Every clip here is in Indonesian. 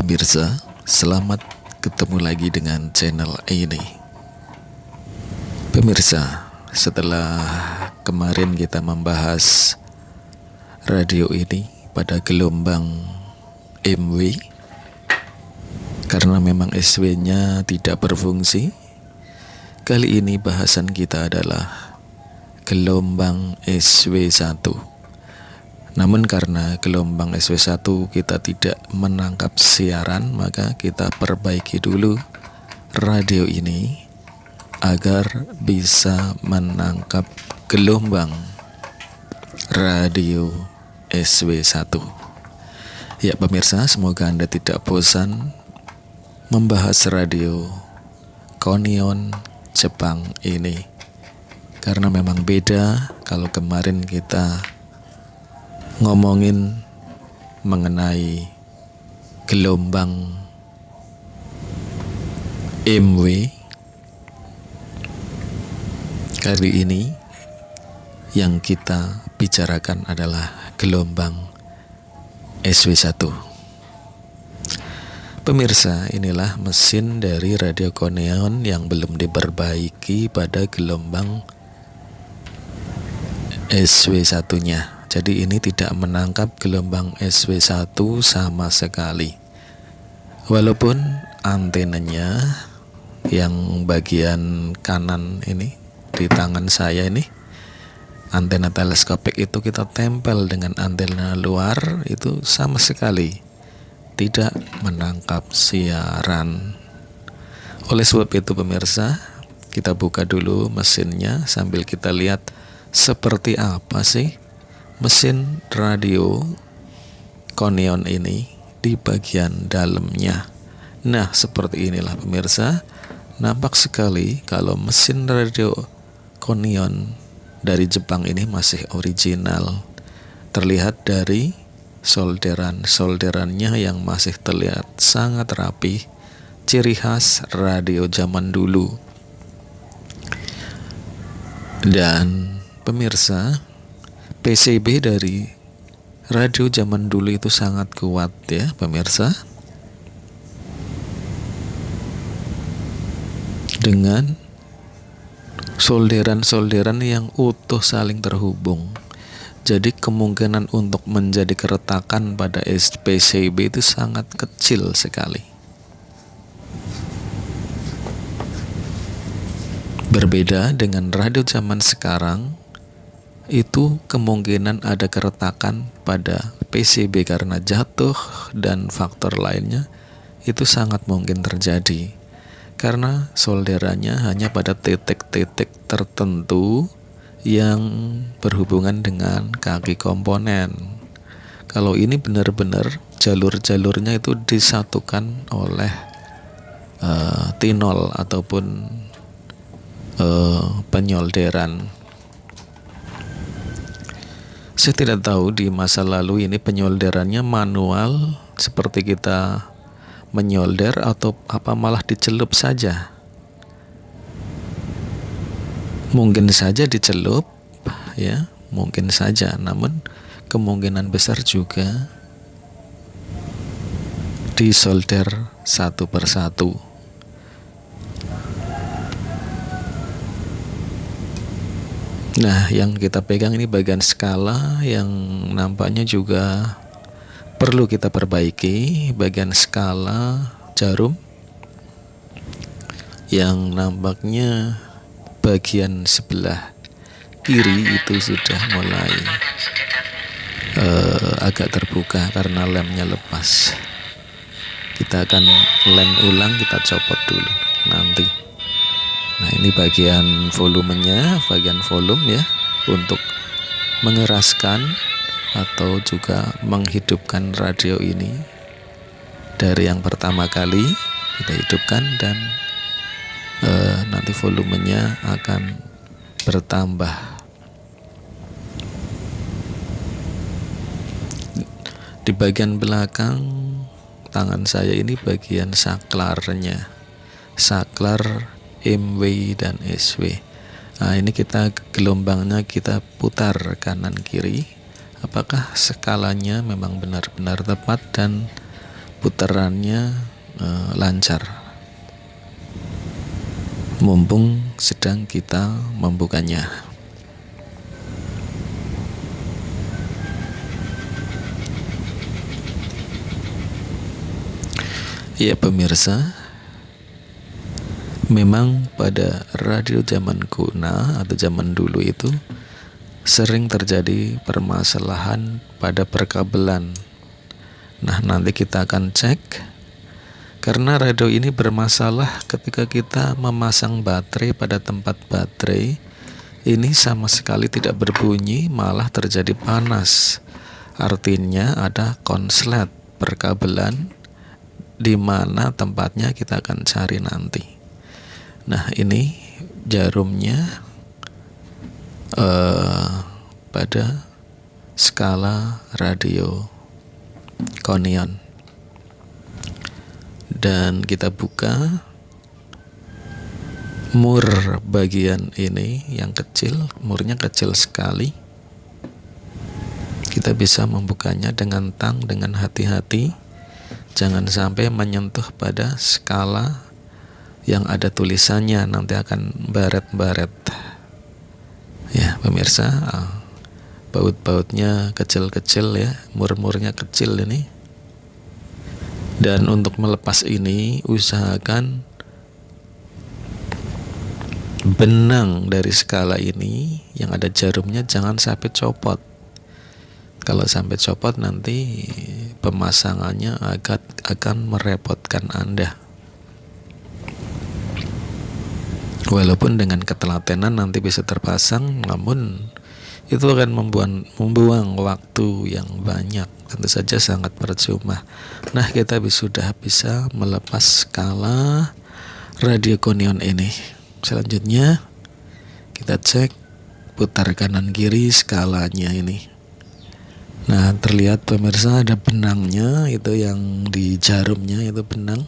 Pemirsa, selamat ketemu lagi dengan channel ini. Pemirsa, setelah kemarin kita membahas radio ini pada gelombang MW, karena memang SW-nya tidak berfungsi, kali ini bahasan kita adalah gelombang SW1. Namun karena gelombang SW1 kita tidak menangkap siaran, maka kita perbaiki dulu radio ini agar bisa menangkap gelombang radio SW1. Ya pemirsa, semoga Anda tidak bosan membahas radio Konion Jepang ini, karena memang beda kalau kemarin kita ngomongin mengenai gelombang MW. Kali ini yang kita bicarakan adalah gelombang SW1. Pemirsa, inilah mesin dari radio Konion yang belum diperbaiki pada gelombang SW1-nya. Jadi ini tidak menangkap gelombang SW1 sama sekali. Walaupun antenanya yang bagian kanan ini di tangan saya ini, antena teleskopik itu kita tempel dengan antena luar, itu sama sekali tidak menangkap siaran. Oleh sebab itu pemirsa, kita buka dulu mesinnya sambil kita lihat seperti apa sih mesin radio Konion ini di bagian dalamnya. Nah, seperti inilah pemirsa. Nampak sekali kalau mesin radio Konion dari Jepang ini masih original. Terlihat dari solderannya yang masih terlihat sangat rapi, ciri khas radio zaman dulu. Dan pemirsa, PCB dari radio zaman dulu itu sangat kuat ya pemirsa, dengan solderan yang utuh saling terhubung. Jadi kemungkinan untuk menjadi keretakan pada PCB itu sangat kecil sekali. Berbeda dengan radio zaman sekarang, itu kemungkinan ada keretakan pada PCB karena jatuh dan faktor lainnya, itu sangat mungkin terjadi karena solderannya hanya pada titik-titik tertentu yang berhubungan dengan kaki komponen. Kalau ini benar-benar jalur-jalurnya itu disatukan oleh tinol ataupun penyolderan. Saya tidak tahu di masa lalu ini penyolderannya manual seperti kita menyolder atau apa malah dicelup saja. Mungkin saja dicelup ya, mungkin saja, namun kemungkinan besar juga disolder satu persatu. Nah, yang kita pegang ini bagian skala yang nampaknya juga perlu kita perbaiki. Bagian skala jarum yang nampaknya bagian sebelah kiri itu sudah mulai agak terbuka karena lemnya lepas. Kita akan lem ulang, kita copot dulu nanti. Nah, ini bagian volumenya, bagian volume ya, untuk mengeraskan atau juga menghidupkan radio ini dari yang pertama kali kita hidupkan, dan nanti volumenya akan bertambah. Di bagian belakang tangan saya ini bagian saklarnya, saklar MW dan SW. Nah, ini kita gelombangnya kita putar kanan kiri. Apakah skalanya memang benar-benar tepat dan putarannya lancar, mumpung sedang kita membukanya. Ya pemirsa, memang pada radio zaman kuno atau zaman dulu itu sering terjadi permasalahan pada perkabelan. Nah, nanti kita akan cek, karena radio ini bermasalah ketika kita memasang baterai pada tempat baterai ini sama sekali tidak berbunyi, malah terjadi panas. Artinya ada konslet perkabelan di mana tempatnya kita akan cari nanti. Nah, ini jarumnya pada skala radio Konion, dan kita buka mur bagian ini yang kecil, murnya kecil sekali. Kita bisa membukanya dengan dengan hati-hati. Jangan sampai menyentuh pada skala yang ada tulisannya, nanti akan baret-baret. Ya pemirsa, baut-bautnya kecil-kecil ya, mur-murnya kecil ini. Dan untuk melepas ini, usahakan benang dari skala ini yang ada jarumnya jangan sampai copot. Kalau sampai copot nanti pemasangannya akan merepotkan Anda. Walaupun dengan ketelatenan nanti bisa terpasang, namun itu akan membuang waktu yang banyak, tentu saja sangat percuma. Nah, kita sudah bisa melepas skala radio Konion ini. Selanjutnya kita cek putar kanan kiri skalanya ini. Nah, terlihat pemirsa ada benangnya, itu yang di jarumnya itu benang.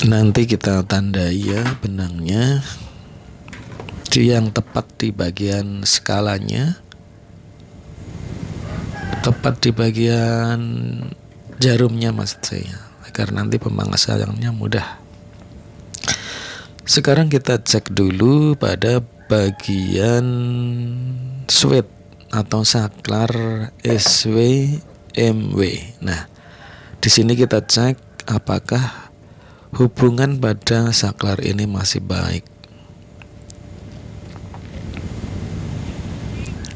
Nanti kita tandai ya benangnya yang tepat di bagian skalanya, tepat di bagian jarumnya maksud saya, agar nanti pemasangannya mudah. Sekarang kita cek dulu pada bagian switch atau saklar SW/MW. Nah, di sini kita cek apakah hubungan pada saklar ini masih baik.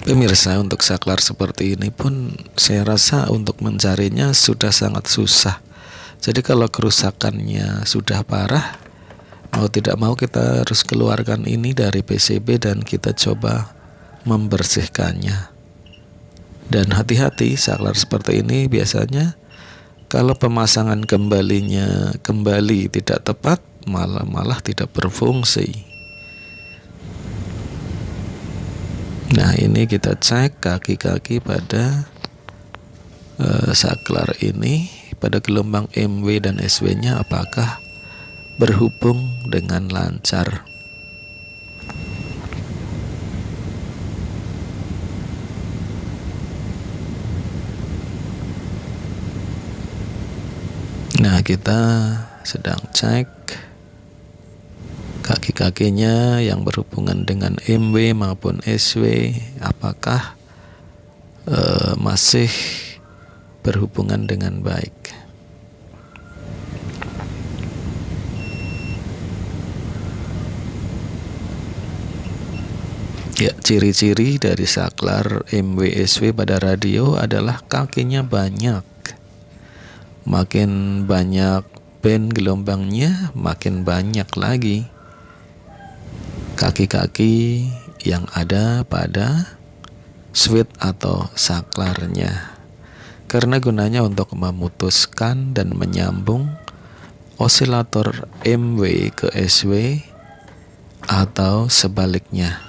Pemirsa, untuk saklar seperti ini pun saya rasa untuk mencarinya sudah sangat susah. Jadi kalau kerusakannya sudah parah, mau tidak mau kita harus keluarkan ini dari PCB dan kita coba membersihkannya. Dan hati-hati, saklar seperti ini biasanya kalau pemasangan kembali tidak tepat, malah tidak berfungsi. Nah, ini kita cek kaki-kaki pada saklar ini, pada gelombang MW dan SW-nya apakah berhubung dengan lancar. Nah, kita sedang cek kaki-kakinya yang berhubungan dengan MW maupun SW, apakah masih berhubungan dengan baik. Ya, ciri-ciri dari saklar MW SW pada radio adalah kakinya banyak. Makin banyak band gelombangnya, makin banyak lagi kaki-kaki yang ada pada switch atau saklarnya. Karena gunanya untuk memutuskan dan menyambung osilator MW ke SW atau sebaliknya.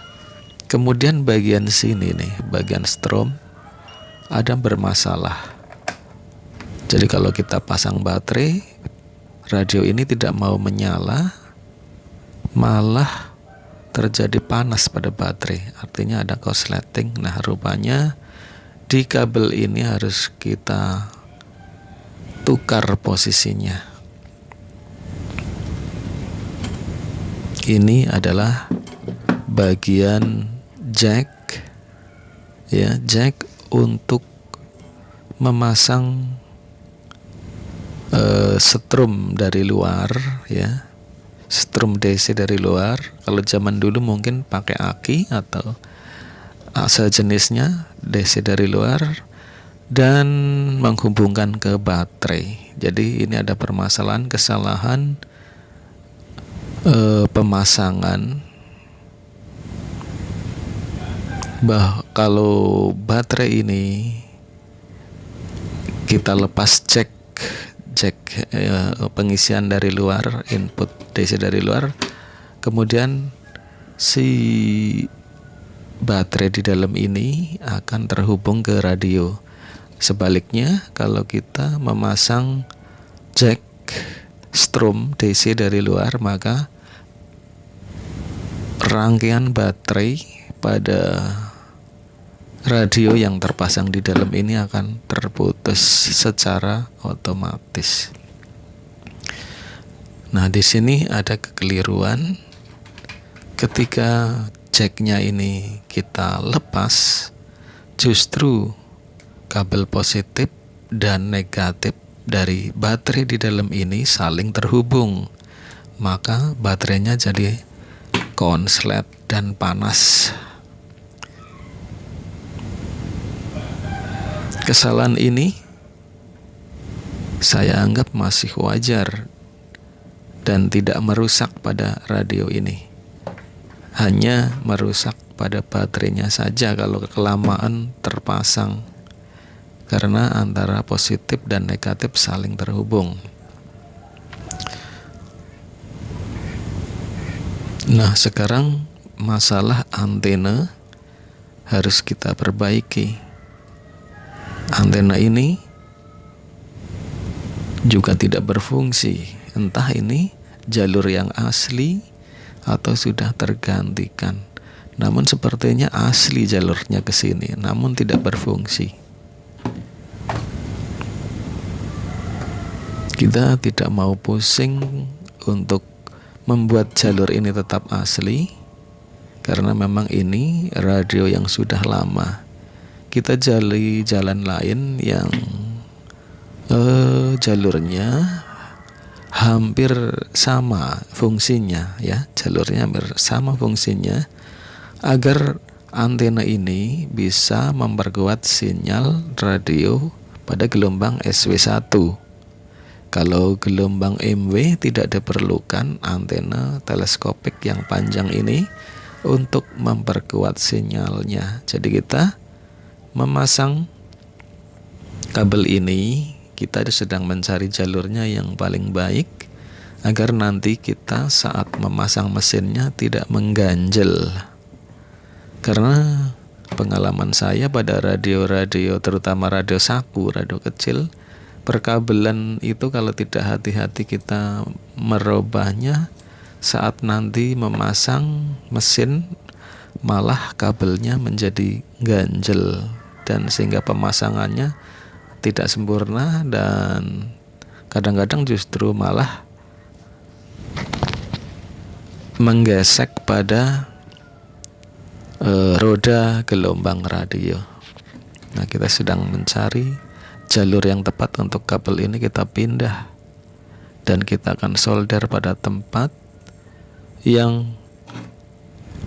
Kemudian bagian sini nih, bagian strom ada bermasalah. Jadi kalau kita pasang baterai, radio ini tidak mau menyala, malah terjadi panas pada baterai. Artinya ada korsleting. Nah, rupanya di kabel ini harus kita tukar posisinya. Ini adalah bagian jack, ya, jack untuk memasang setrum dari luar, ya, setrum DC dari luar. Kalau zaman dulu mungkin pakai aki atau sejenisnya DC dari luar dan menghubungkan ke baterai. Jadi ini ada permasalahan, kesalahan pemasangan. Kalau baterai ini kita lepas jack pengisian dari luar, input DC dari luar, kemudian si baterai di dalam ini akan terhubung ke radio. Sebaliknya, kalau kita memasang jack strom DC dari luar, maka rangkaian baterai pada radio yang terpasang di dalam ini akan terputus secara otomatis. Nah, di sini ada kekeliruan. Ketika jacknya ini kita lepas, justru kabel positif dan negatif dari baterai di dalam ini saling terhubung. Maka baterainya jadi konslet dan panas. Kesalahan ini saya anggap masih wajar dan tidak merusak pada radio ini. Hanya merusak pada baterainya saja kalau kelamaan terpasang, karena antara positif dan negatif saling terhubung. Nah, sekarang masalah antena harus kita perbaiki. Antena ini juga tidak berfungsi, entah ini jalur yang asli atau sudah tergantikan. Namun sepertinya asli jalurnya ke sini, namun tidak berfungsi. Kita tidak mau pusing untuk membuat jalur ini tetap asli, karena memang ini radio yang sudah lama. Kita cari jalan lain yang jalurnya hampir sama fungsinya, ya, jalurnya hampir sama fungsinya, agar antena ini bisa memperkuat sinyal radio pada gelombang SW1. Kalau gelombang MW tidak diperlukan antena teleskopik yang panjang ini untuk memperkuat sinyalnya. Jadi kita memasang kabel ini, kita sedang mencari jalurnya yang paling baik agar nanti kita saat memasang mesinnya tidak mengganjel. Karena pengalaman saya pada radio-radio, terutama radio saku, radio kecil, perkabelan itu kalau tidak hati-hati kita merubahnya, saat nanti memasang mesin malah kabelnya menjadi ganjel, dan sehingga pemasangannya tidak sempurna dan kadang-kadang justru malah menggesek pada roda gelombang radio. Nah, kita sedang mencari jalur yang tepat untuk kabel ini. Kita pindah dan kita akan solder pada tempat yang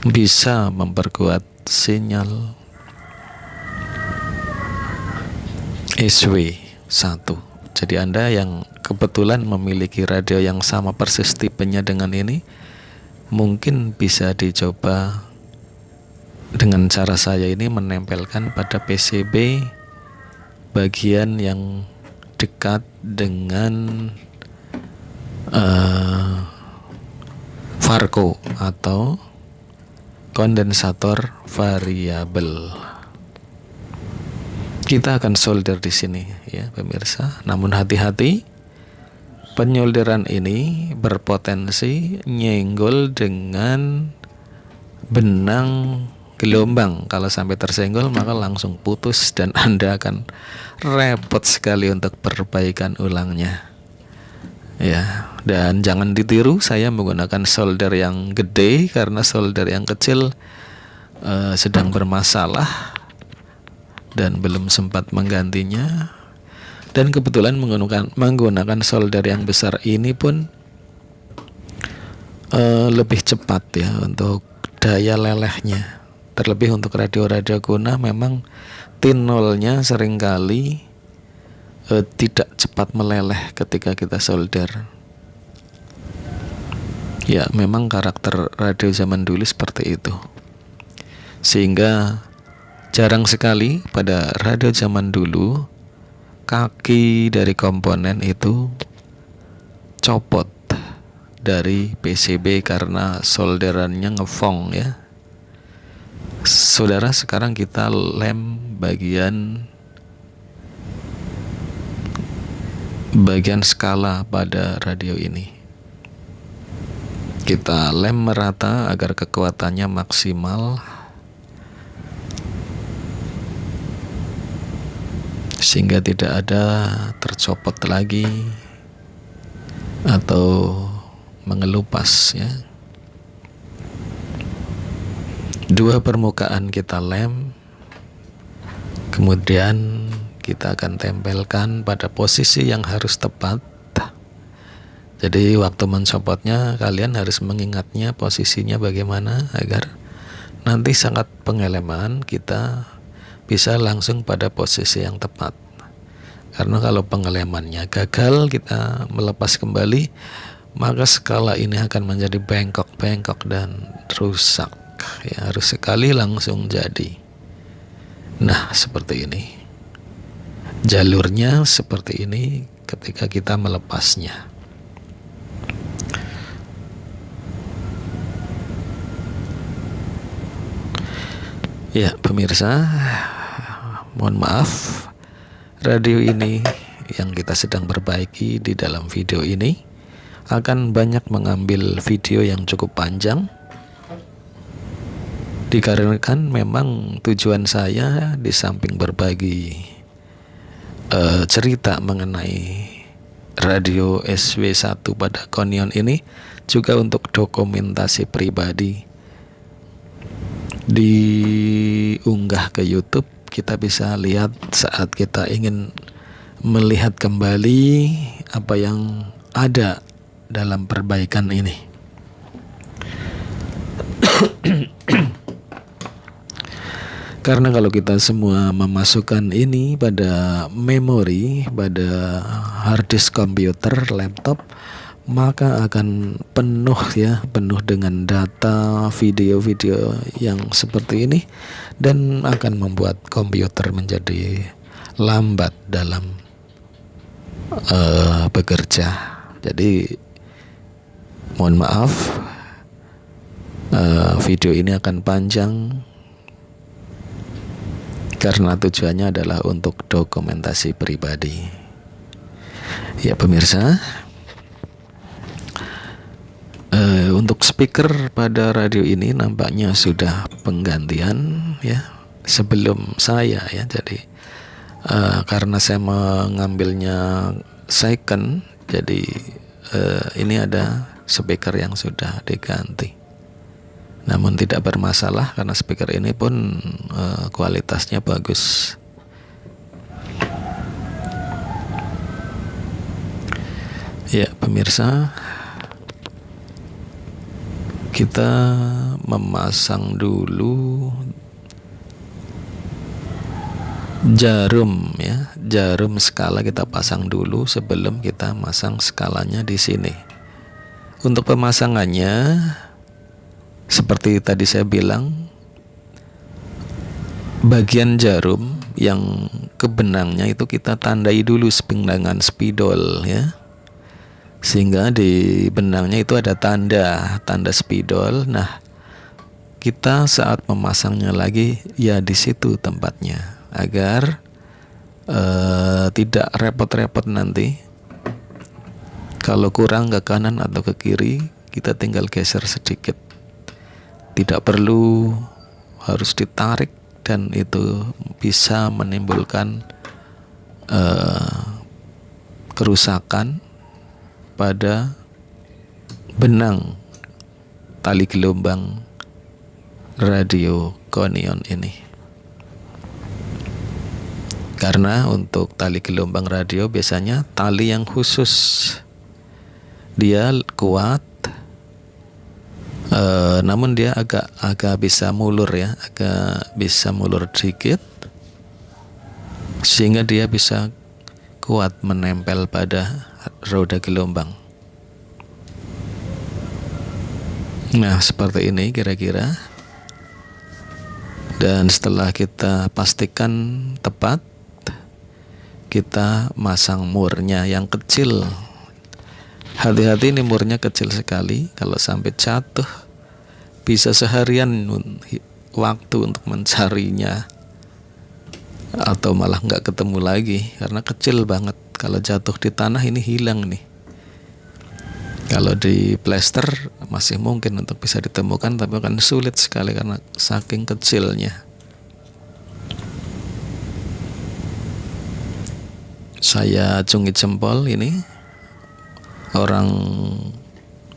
bisa memperkuat sinyal SW1. Jadi Anda yang kebetulan memiliki radio yang sama persis tipenya dengan ini, mungkin bisa dicoba dengan cara saya ini, menempelkan pada PCB bagian yang dekat dengan Varco atau kondensator variabel. Kita akan solder di sini, ya pemirsa. Namun hati-hati, penyolderan ini berpotensi nyenggol dengan benang gelombang. Kalau sampai tersenggol maka langsung putus dan Anda akan repot sekali untuk perbaikan ulangnya. Ya, dan jangan ditiru saya menggunakan solder yang gede karena solder yang kecil sedang bermasalah dan belum sempat menggantinya. Dan kebetulan menggunakan solder yang besar ini pun lebih cepat ya untuk daya lelehnya. Terlebih untuk radio-radio kuna memang tinolnya seringkali tidak cepat meleleh ketika kita solder. Ya, memang karakter radio zaman dulu seperti itu. Sehingga jarang sekali pada radio zaman dulu kaki dari komponen itu copot dari PCB karena solderannya ngefong ya. Saudara, sekarang kita lem bagian skala pada radio ini. Kita lem merata agar kekuatannya maksimal, sehingga tidak ada tercopot lagi atau mengelupas ya. Dua permukaan kita lem, kemudian kita akan tempelkan pada posisi yang harus tepat. Jadi waktu mencopotnya kalian harus mengingatnya posisinya bagaimana agar nanti saat pengeleman kita bisa langsung pada posisi yang tepat. Karena kalau pengelemannya gagal, kita melepas kembali, maka skala ini akan menjadi bengkok-bengkok dan rusak ya, harus sekali langsung jadi. Nah, seperti ini jalurnya, seperti ini ketika kita melepasnya. Ya, pemirsa, mohon maaf, radio ini yang kita sedang perbaiki di dalam video ini akan banyak mengambil video yang cukup panjang, dikarenakan memang tujuan saya di samping berbagi cerita mengenai radio SW1 pada Konion ini juga untuk dokumentasi pribadi. Diunggah ke YouTube, kita bisa lihat saat kita ingin melihat kembali apa yang ada dalam perbaikan ini. Karena kalau kita semua memasukkan ini pada memori, pada hard disk komputer, laptop, maka akan penuh dengan data video-video yang seperti ini, dan akan membuat komputer menjadi lambat dalam bekerja. Jadi mohon maaf, video ini akan panjang karena tujuannya adalah untuk dokumentasi pribadi. Ya pemirsa, untuk speaker pada radio ini nampaknya sudah penggantian ya sebelum saya ya. Jadi karena saya mengambilnya second, jadi ini ada speaker yang sudah diganti. Namun tidak bermasalah karena speaker ini pun kualitasnya bagus. Ya pemirsa, kita memasang dulu jarum ya, jarum skala kita pasang dulu sebelum kita masang skalanya di sini. Untuk pemasangannya seperti tadi saya bilang, bagian jarum yang ke benangnya itu kita tandai dulu dengan spidol ya, sehingga di benangnya itu ada tanda spidol. Nah, kita saat memasangnya lagi ya di situ tempatnya, agar tidak repot-repot nanti. Kalau kurang ke kanan atau ke kiri, kita tinggal geser sedikit. Tidak perlu harus ditarik, dan itu bisa menimbulkan kerusakan pada benang tali gelombang radio gonion ini. Karena untuk tali gelombang radio biasanya tali yang khusus, dia kuat, namun dia agak bisa mulur ya, agak bisa mulur sedikit, sehingga dia bisa kuat menempel pada roda gelombang. Nah, seperti ini kira-kira. Dan setelah kita pastikan tepat, kita masang murnya yang kecil. Hati-hati, ini murnya kecil sekali. Kalau sampai jatuh, bisa seharian waktu untuk mencarinya, atau malah nggak ketemu lagi karena kecil banget. Kalau jatuh di tanah ini hilang nih. Kalau di plester masih mungkin untuk bisa ditemukan, tapi akan sulit sekali karena saking kecilnya. Saya acungi jempol, ini orang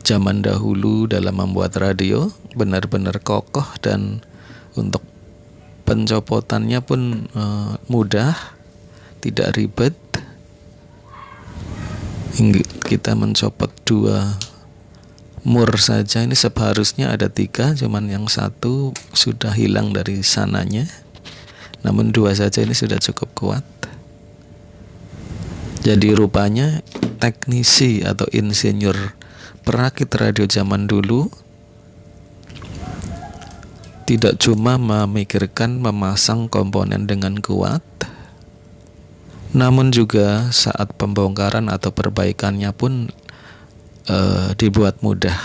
zaman dahulu dalam membuat radio benar-benar kokoh, dan untuk pencopotannya pun mudah, tidak ribet. Kita mencopot 2 mur saja, ini seharusnya ada 3, cuman yang 1 sudah hilang dari sananya, namun 2 saja ini sudah cukup kuat. Jadi rupanya teknisi atau insinyur perakit radio zaman dulu tidak cuma memikirkan memasang komponen dengan kuat, namun juga saat pembongkaran atau perbaikannya pun dibuat mudah.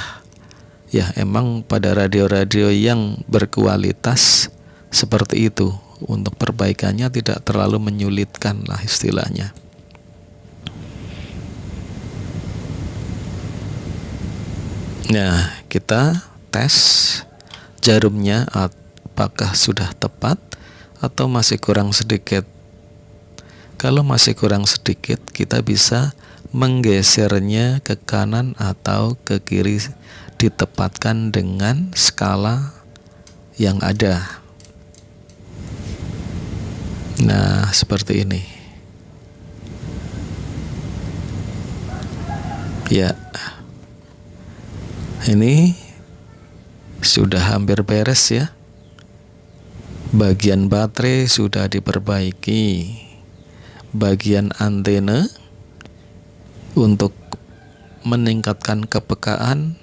Ya, emang pada radio-radio yang berkualitas seperti itu, untuk perbaikannya tidak terlalu menyulitkan lah istilahnya. Nah, kita tes jarumnya apakah sudah tepat atau masih kurang sedikit. Kalau masih kurang sedikit, kita bisa menggesernya ke kanan atau ke kiri, ditepatkan dengan skala yang ada. Nah, seperti ini. Ya, ini sudah hampir beres ya. Bagian baterai sudah diperbaiki. Bagian antena untuk meningkatkan kepekaan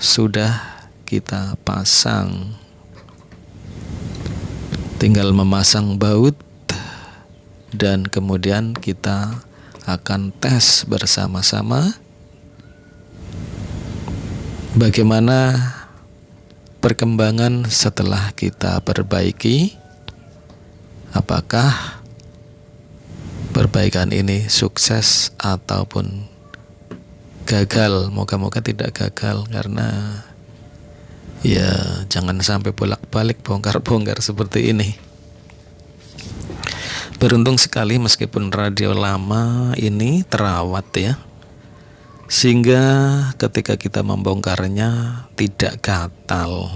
sudah kita pasang. Tinggal memasang baut, dan kemudian kita akan tes bersama-sama bagaimana perkembangan setelah kita perbaiki. Apakah perbaikan ini sukses ataupun gagal? Moga-moga tidak gagal, karena ya jangan sampai bolak-balik bongkar-bongkar seperti ini. Beruntung sekali meskipun radio lama ini terawat ya, sehingga ketika kita membongkarnya tidak gatal.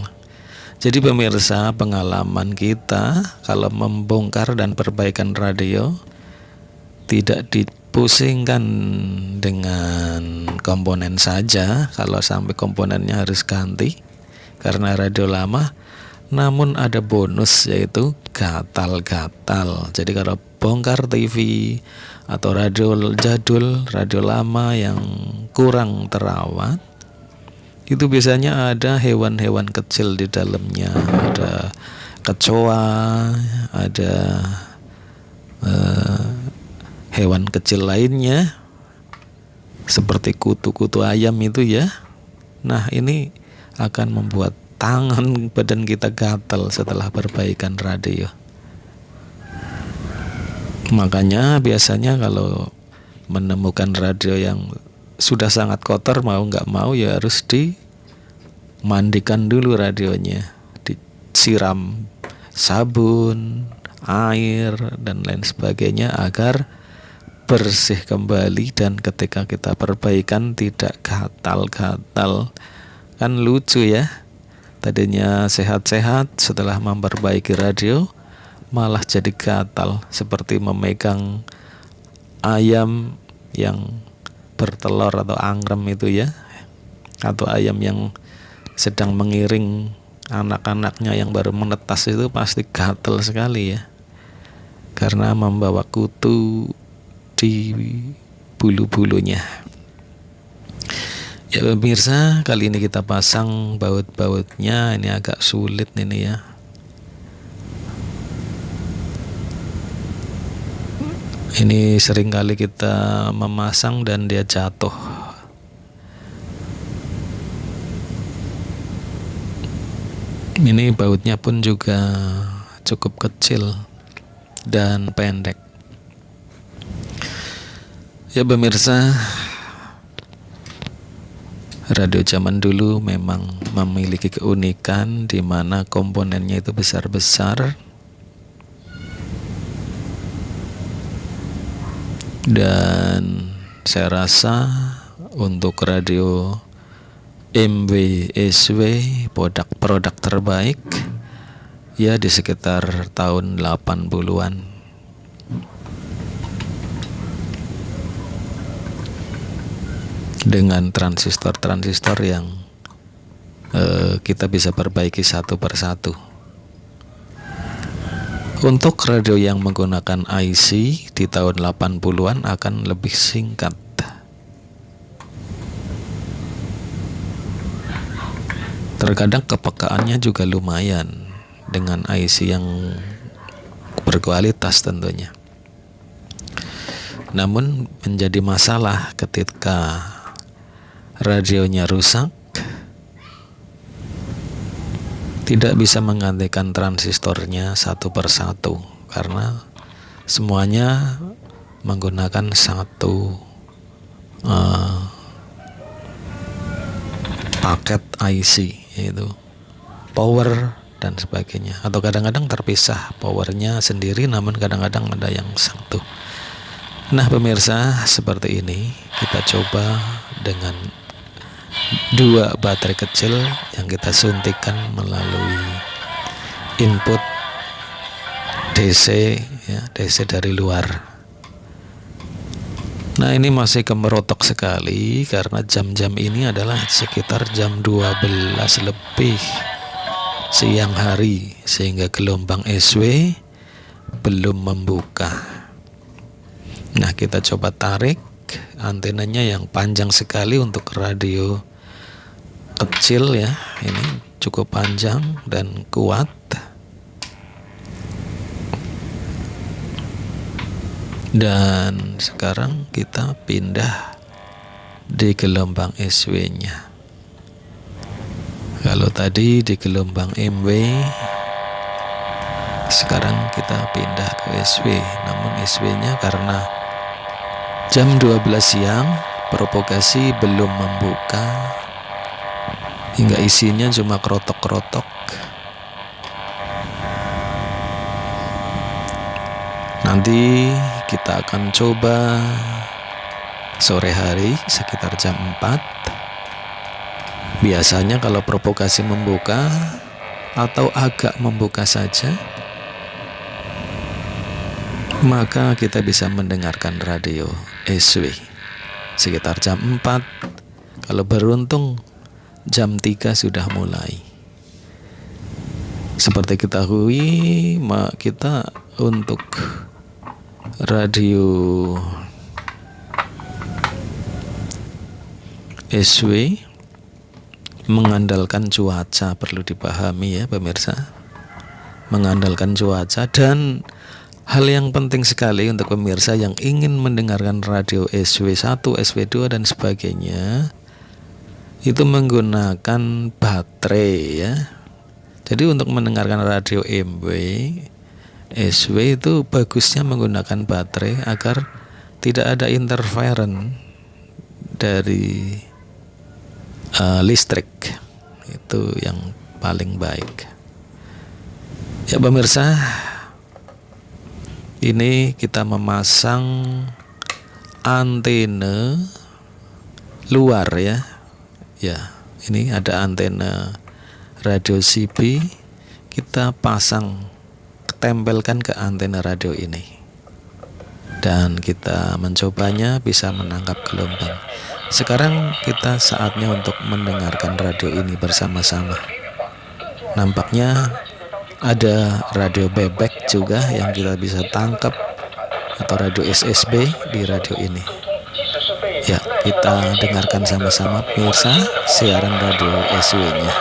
Jadi pemirsa, pengalaman kita kalau membongkar dan perbaikan radio tidak dipusingkan dengan komponen saja. Kalau sampai komponennya harus ganti karena radio lama, namun ada bonus, yaitu gatal-gatal. Jadi kalau bongkar TV atau radio jadul, radio lama yang kurang terawat, itu biasanya ada hewan-hewan kecil di dalamnya. Ada kecoa, ada hewan kecil lainnya seperti kutu-kutu ayam itu ya. Nah, ini akan membuat tangan badan kita gatal setelah perbaikan radio. Makanya biasanya kalau menemukan radio yang sudah sangat kotor, mau nggak mau ya harus dimandikan dulu radionya, siram sabun, air, dan lain sebagainya agar bersih kembali, dan ketika kita perbaikan tidak gatal-gatal. Kan lucu ya, tadinya sehat-sehat, setelah memperbaiki radio malah jadi gatal, seperti memegang ayam yang bertelur atau angrem itu ya, atau ayam yang sedang mengiring anak-anaknya yang baru menetas, itu pasti gatal sekali ya, karena membawa kutu di bulu-bulunya. Ya pemirsa, kali ini kita pasang baut-bautnya. Ini agak sulit ini ya. Ini sering kali kita memasang dan dia jatuh. Ini bautnya pun juga cukup kecil dan pendek. Ya pemirsa, radio zaman dulu memang memiliki keunikan di mana komponennya itu besar-besar, dan saya rasa untuk radio MW SW produk terbaik ya di sekitar tahun 80-an. Dengan transistor-transistor yang kita bisa perbaiki satu persatu. Untuk radio yang menggunakan IC di tahun 80-an akan lebih singkat. Terkadang kepekaannya juga lumayan dengan IC yang berkualitas tentunya. Namun menjadi masalah ketika radionya rusak, tidak bisa menggantikan transistornya satu persatu karena semuanya menggunakan satu paket IC, yaitu power dan sebagainya, atau kadang-kadang terpisah, powernya sendiri namun kadang-kadang ada yang satu. Nah pemirsa, seperti ini kita coba dengan dua baterai kecil yang kita suntikkan melalui input DC ya, DC dari luar. Nah ini masih kemerotok sekali karena jam-jam ini adalah sekitar jam 12 lebih siang hari, sehingga gelombang SW belum membuka. Nah kita coba tarik antenanya yang panjang sekali untuk radio kecil ya, ini cukup panjang dan kuat. Dan sekarang kita pindah di gelombang SW-nya. Kalau tadi di gelombang MW, sekarang kita pindah ke SW. Namun SW-nya karena jam 12 siang, propagasi belum membuka, hingga isinya cuma kerotok-kerotok. Nanti kita akan coba sore hari sekitar jam 4. Biasanya kalau propagasi membuka atau agak membuka saja, maka kita bisa mendengarkan radio SW sekitar jam 4. Kalau beruntung jam 3 sudah mulai. Seperti ketahui, kita untuk radio SW mengandalkan cuaca, perlu dipahami ya pemirsa, mengandalkan cuaca. Dan hal yang penting sekali untuk pemirsa yang ingin mendengarkan radio SW1, SW2 dan sebagainya, itu menggunakan baterai ya. Jadi untuk mendengarkan radio MW SW itu bagusnya menggunakan baterai agar tidak ada interference dari listrik. Itu yang paling baik. Ya pemirsa, ini kita memasang antena luar ya. Ya, ini ada antena radio CB, kita tempelkan ke antena radio ini. Dan kita mencobanya bisa menangkap gelombang. Sekarang kita saatnya untuk mendengarkan radio ini bersama-sama. Nampaknya ada radio bebek juga yang kita bisa tangkap, atau radio SSB di radio ini. Ya, kita dengarkan sama-sama pemirsa siaran radio SW-nya.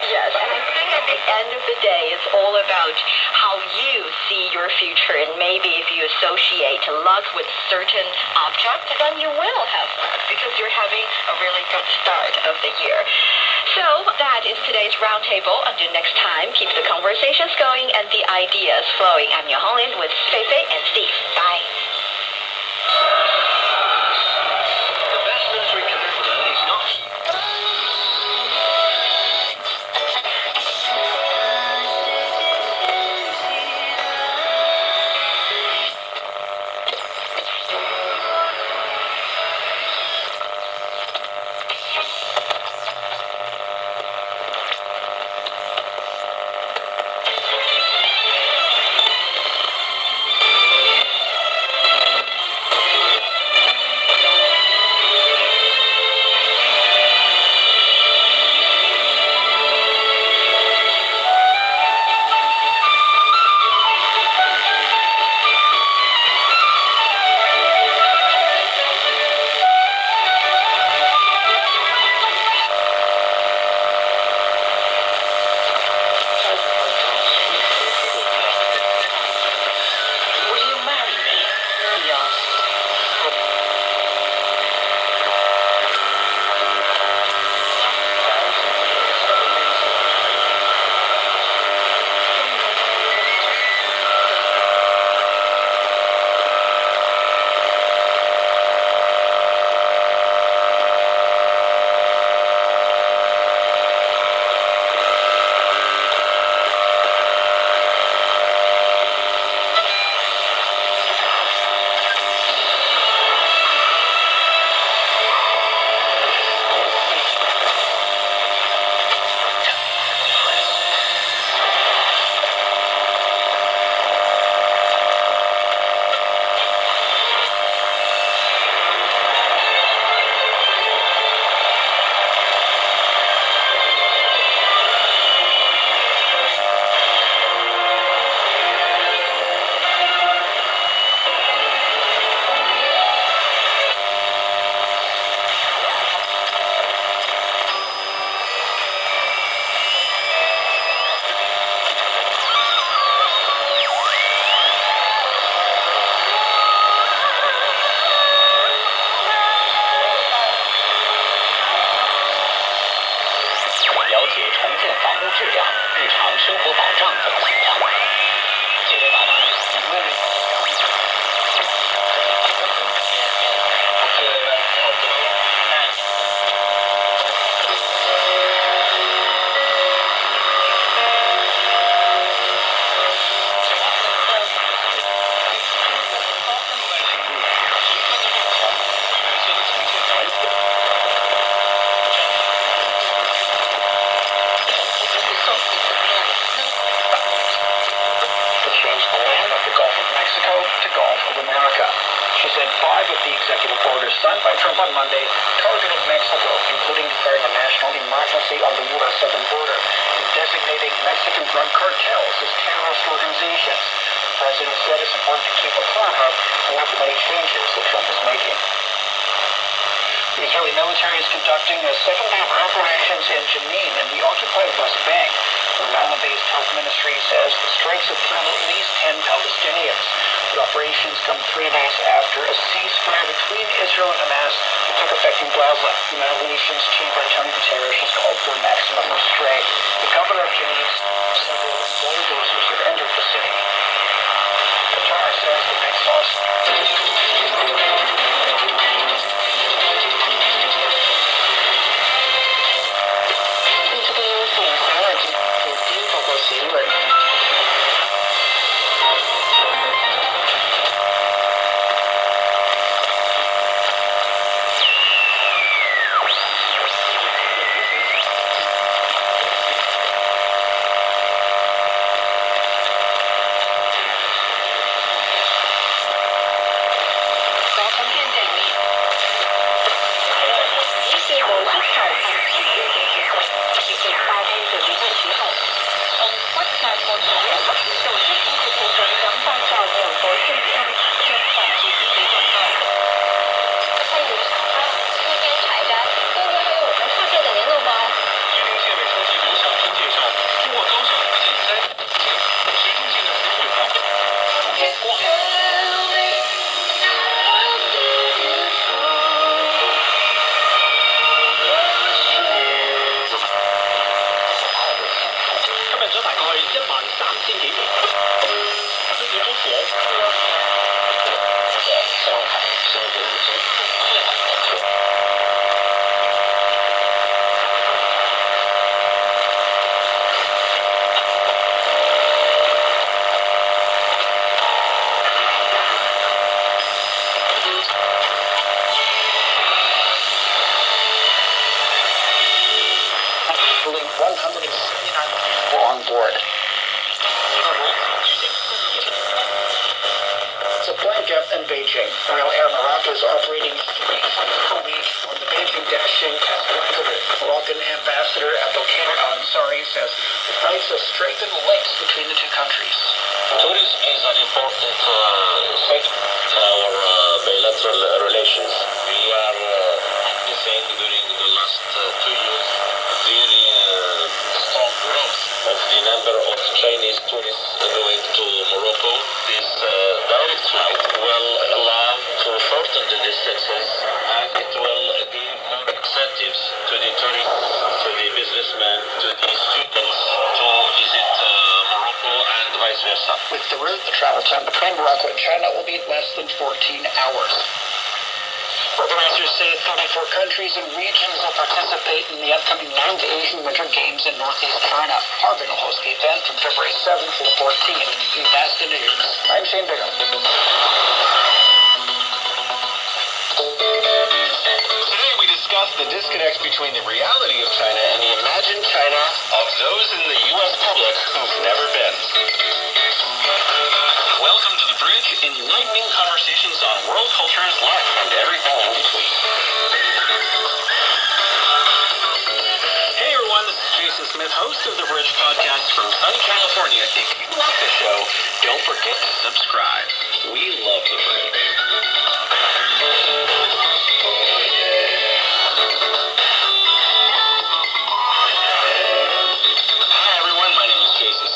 Yes, and I think at the end of the day, it's all about how you see your future, and maybe if you associate luck with certain object, then you will have luck because you're having a really good start of the year. So that is today's roundtable. Until next time, keep the conversations going and the ideas flowing. I'm Yong Honglin with Fei Fei and Steve. Bye. 质量、日常生活保障等情况。接着报道。Signed by Trump on Monday targeted Mexico, including declaring a national emergency on the U.S. southern border and designating Mexican drug cartels as terrorist organizations. The president said it's important to keep a close on the many changes that Trump is making. The Israeli military is conducting a second day of operations in Jenin in the occupied West Bank. The Ramallah-based health ministry says the strikes have killed at least 10 Palestinians. The operations come 3 days after a ceasefire between Israel and Hamas took effect in Gaza. The United Nations Chief Antonio Guterres has called for maximum restraint. The governor of Jenin said several bulldozers have entered the city. Qatar says the big sauce. Beijing. Royal Air Morocco is operating 3 flights per week on the Beijing-Daxing test flight. Moroccan Ambassador Abdelkader Al-Ansari says the flights have strengthened links between the two countries. Tourism is an important segment in our bilateral relations. We are witnessing during the last 2 years very strong growth of the number of Chinese tourists going to Morocco. This direct flight will allow to shorten the distances and it will give more incentives to the tourists, to the businessmen, to the students to visit Morocco and vice versa. With the route, the travel time between Morocco and China will be less than 14 hours. Organizers say 34 countries and regions will participate in the upcoming 9th Asian Winter Games in Northeast China. Harbin will host the event from February 7th to the 14th. That's the news. I'm Shane Bigham. Today we discuss the disconnect between the reality of China and the imagined China of those in the U.S. public who've never been. Welcome to The Bridge, enlightening conversations on world cultures, life, and everything in between. Hey everyone, this is Jason Smith, host of The Bridge podcast from sunny California. If you like the show, don't forget to subscribe. We love The Bridge.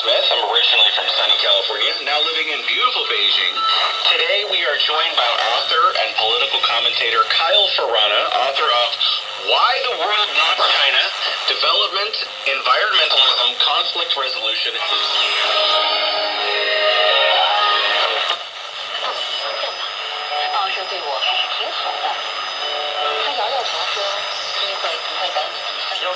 I'm originally from sunny California, now living in beautiful Beijing. Today we are joined by author and political commentator Kyle Ferrana, author of Why the world, not China? Development, environmentalism, conflict resolution. 奥叔对我还是挺好的，他摇摇头说：“你会不会等你生？”